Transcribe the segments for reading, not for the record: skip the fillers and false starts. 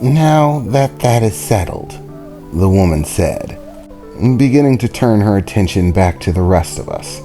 Now that is settled, the woman said, beginning to turn her attention back to the rest of us.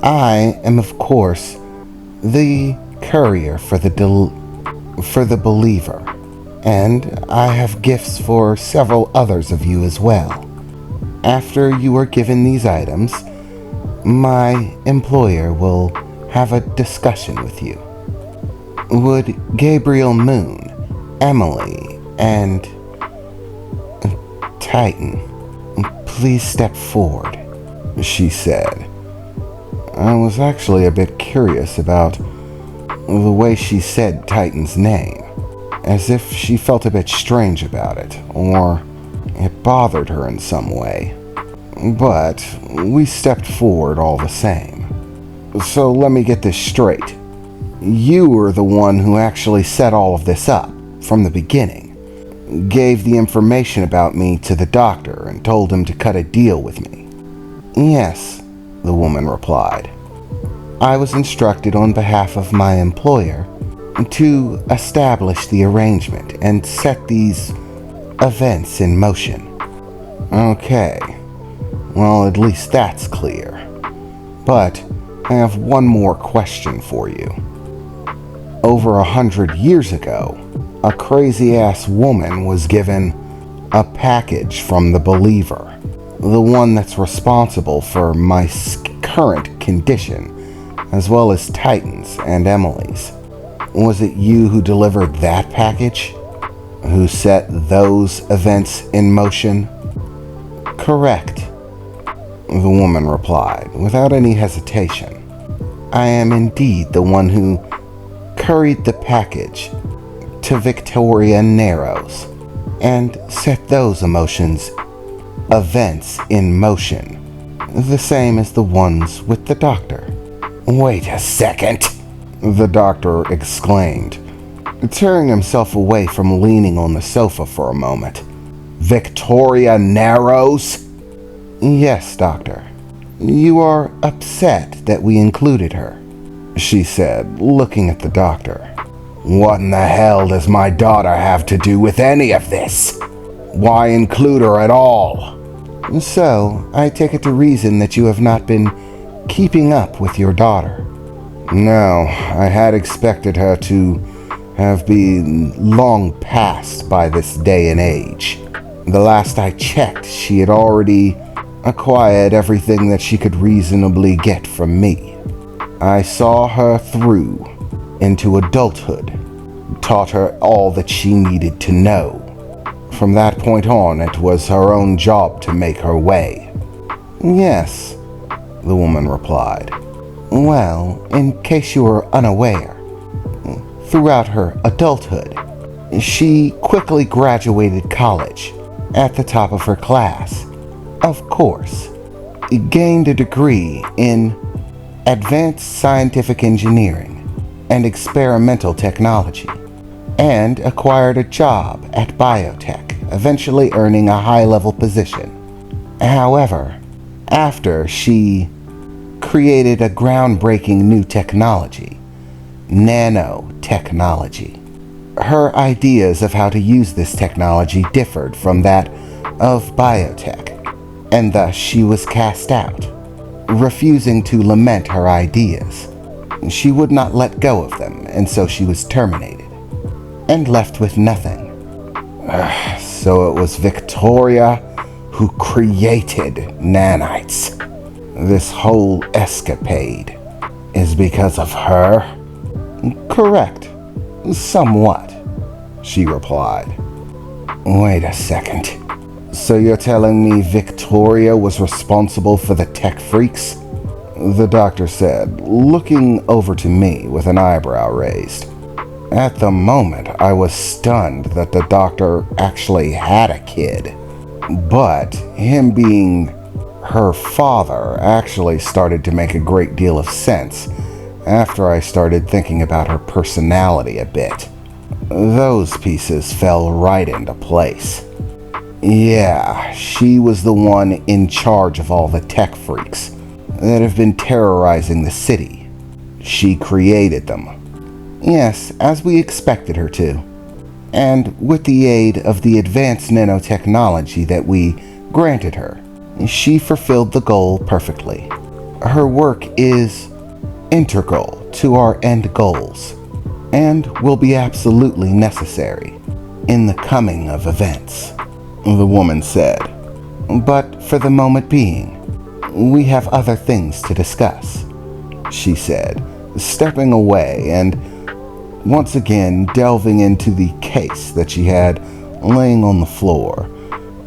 I am, of course, the courier for the believer, and I have gifts for several others of you as well. After you are given these items, my employer will have a discussion with you. Would Gabriel Moon, Emily, and Titan please step forward, she said. I was actually a bit curious about the way she said Titan's name, as if she felt a bit strange about it, or it bothered her in some way. But we stepped forward all the same. So let me get this straight. You were the one who actually set all of this up from the beginning. Gave the information about me to the doctor and told him to cut a deal with me. Yes, the woman replied. I was instructed on behalf of my employer to establish the arrangement and set these events in motion. Okay, well, at least that's clear. But I have one more question for you. Over 100 years ago, a crazy-ass woman was given a package from the believer, the one that's responsible for my current condition, as well as Titan's and Emily's. Was it you who delivered that package? Who set those events in motion? Correct, the woman replied, without any hesitation. I am indeed the one who couried the package to Victoria Narrows and set those events in motion, the same as the ones with the doctor. Wait a second, the doctor exclaimed, tearing himself away from leaning on the sofa for a moment. Victoria Narrows? Yes, doctor. You are upset that we included her, she said, looking at the doctor. What in the hell does my daughter have to do with any of this? Why include her at all? So, I take it to reason that you have not been keeping up with your daughter. No, I had expected her to have been long past by this day and age. The last I checked, she had already acquired everything that she could reasonably get from me. I saw her through into adulthood, taught her all that she needed to know. From that point on, it was her own job to make her way. Yes, the woman replied. Well, in case you were unaware, throughout her adulthood, she quickly graduated college at the top of her class. Of course, gained a degree in advanced scientific engineering and experimental technology, and acquired a job at biotech, eventually earning a high-level position. However, after she created a groundbreaking new technology, nanotechnology, her ideas of how to use this technology differed from that of biotech, and thus she was cast out, refusing to lament her ideas. She would not let go of them, and so she was terminated, and left with nothing. So it was Victoria who created nanites. This whole escapade is because of her? Correct. Somewhat, she replied. Wait a second. So you're telling me Victoria was responsible for the tech freaks? The doctor said, looking over to me with an eyebrow raised. At the moment, I was stunned that the doctor actually had a kid. But him being her father actually started to make a great deal of sense after I started thinking about her personality a bit. Those pieces fell right into place. Yeah, she was the one in charge of all the tech freaks that have been terrorizing the city. She created them. Yes, as we expected her to. and with the aid of the advanced nanotechnology that we granted her, she fulfilled the goal perfectly. Her work is integral to our end goals and will be absolutely necessary in the coming of events, the woman said. But for the moment being, we have other things to discuss, she said, stepping away and once again delving into the case that she had laying on the floor,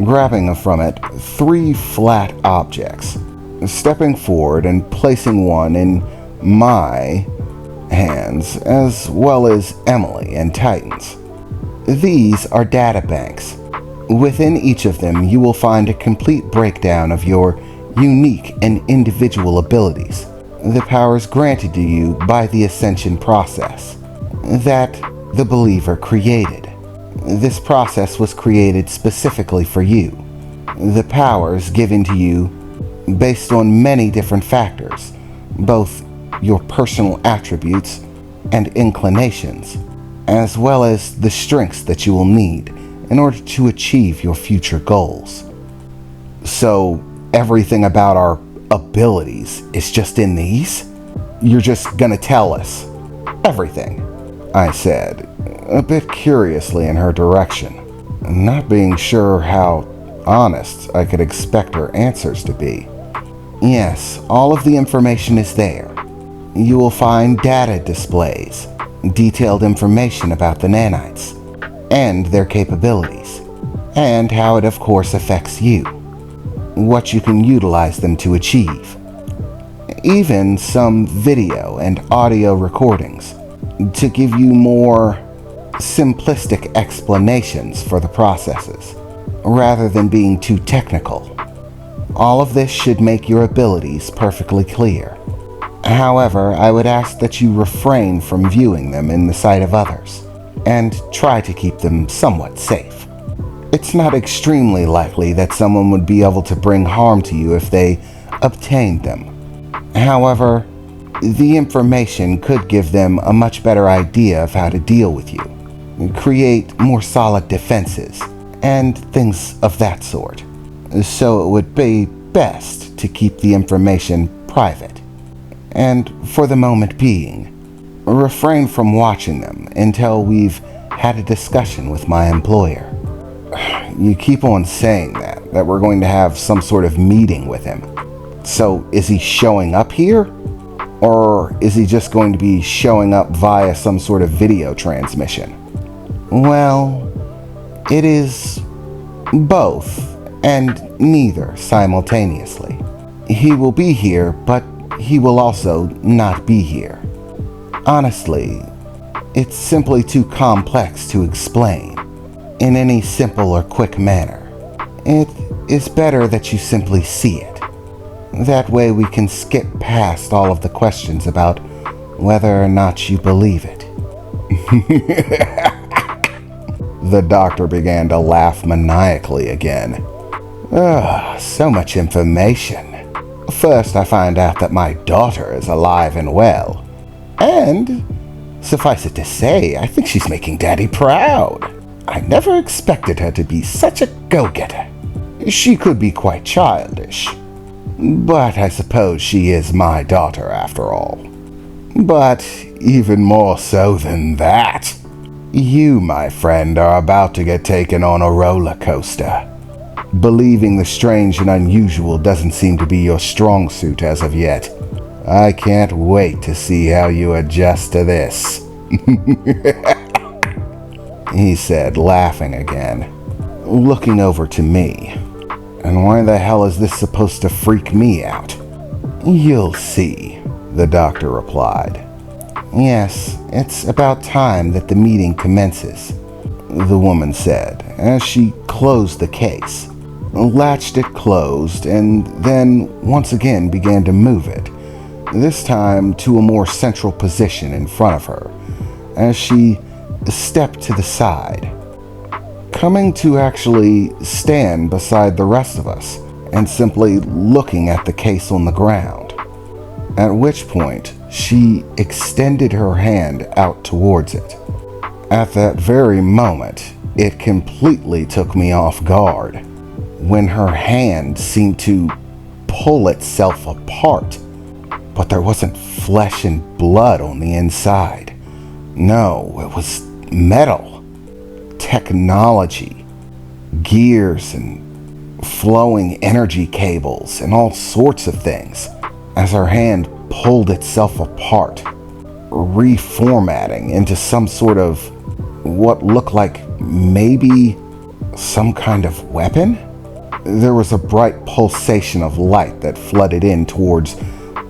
grabbing from it 3 flat objects, stepping forward and placing one in my hands as well as Emily and Titan's. These are data banks. Within each of them, you will find a complete breakdown of your unique and individual abilities, the powers granted to you by the ascension process that the believer created. This process was created specifically for you. The powers given to you based on many different factors, both your personal attributes and inclinations, as well as the strengths that you will need in order to achieve your future goals. So everything about our abilities is just in these? You're just gonna tell us everything, I said, a bit curiously in her direction, not being sure how honest I could expect her answers to be. Yes, all of the information is there. You will find data displays, detailed information about the nanites, and their capabilities, and how it of course affects you, what you can utilize them to achieve. Even some video and audio recordings to give you more simplistic explanations for the processes, rather than being too technical. All of this should make your abilities perfectly clear. However, I would ask that you refrain from viewing them in the sight of others, and try to keep them somewhat safe. It's not extremely likely that someone would be able to bring harm to you if they obtained them. However, the information could give them a much better idea of how to deal with you, create more solid defenses, and things of that sort. So it would be best to keep the information private, and for the moment being, refrain from watching them until we've had a discussion with my employer. You keep on saying that we're going to have some sort of meeting with him. So is he showing up here? Or is he just going to be showing up via some sort of video transmission? Well, it is both and neither simultaneously. He will be here, but he will also not be here. Honestly, it's simply too complex to explain in any simple or quick manner. It is better that you simply see it. That way we can skip past all of the questions about whether or not you believe it. The doctor began to laugh maniacally again. So much information. First, I find out that my daughter is alive and well. And, suffice it to say, I think she's making Daddy proud. I never expected her to be such a go-getter. She could be quite childish, but I suppose she is my daughter after all. But even more so than that, you, my friend, are about to get taken on a roller coaster. Believing the strange and unusual doesn't seem to be your strong suit as of yet. I can't wait to see how you adjust to this. He said, laughing again, looking over to me. And why the hell is this supposed to freak me out? You'll see, the doctor replied. Yes, it's about time that the meeting commences, the woman said, as she closed the case, latched it closed, and then once again began to move it, this time to a more central position in front of her, as she stepped to the side, coming to actually stand beside the rest of us and simply looking at the case on the ground, at which point she extended her hand out towards it, At that very moment, it completely took me off guard when her hand seemed to pull itself apart, but there wasn't flesh and blood on the inside. No, it was metal, technology, gears and flowing energy cables and all sorts of things. As her hand pulled itself apart, reformatting into some sort of what looked like maybe some kind of weapon. There was a bright pulsation of light that flooded in towards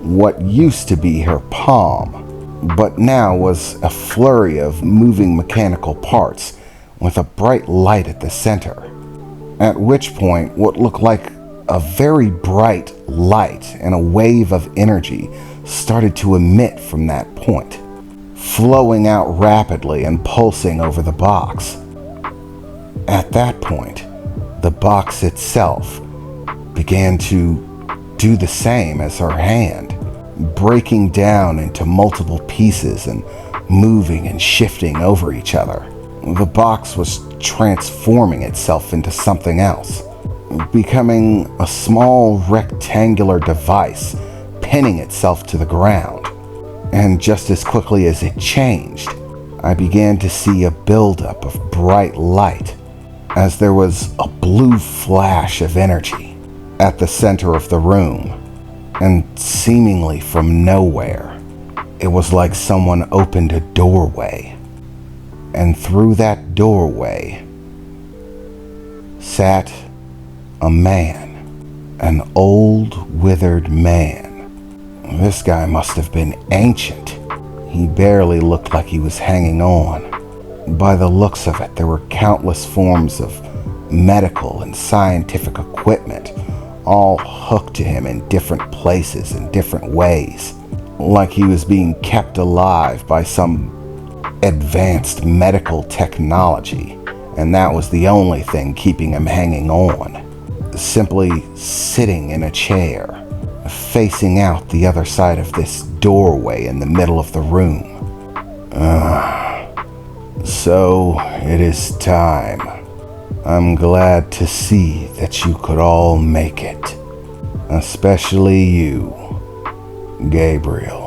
what used to be her palm, but now was a flurry of moving mechanical parts with a bright light at the center. At which point, what looked like a very bright light and a wave of energy started to emit from that point, flowing out rapidly and pulsing over the box. At that point, the box itself began to do the same as her hand, breaking down into multiple pieces and moving and shifting over each other. The box was transforming itself into something else, becoming a small rectangular device pinning itself to the ground. And just as quickly as it changed, I began to see a buildup of bright light as there was a blue flash of energy at the center of the room. And seemingly from nowhere, it was like someone opened a doorway. And through that doorway sat a man, an old, withered man. This guy must have been ancient. He barely looked like he was hanging on. By the looks of it, there were countless forms of medical and scientific equipment, all hooked to him in different places in different ways, like he was being kept alive by some advanced medical technology, and that was the only thing keeping him hanging on. Simply sitting in a chair, facing out the other side of this doorway in the middle of the room. So it is time. I'm glad to see that you could all make it, especially you, Gabriel.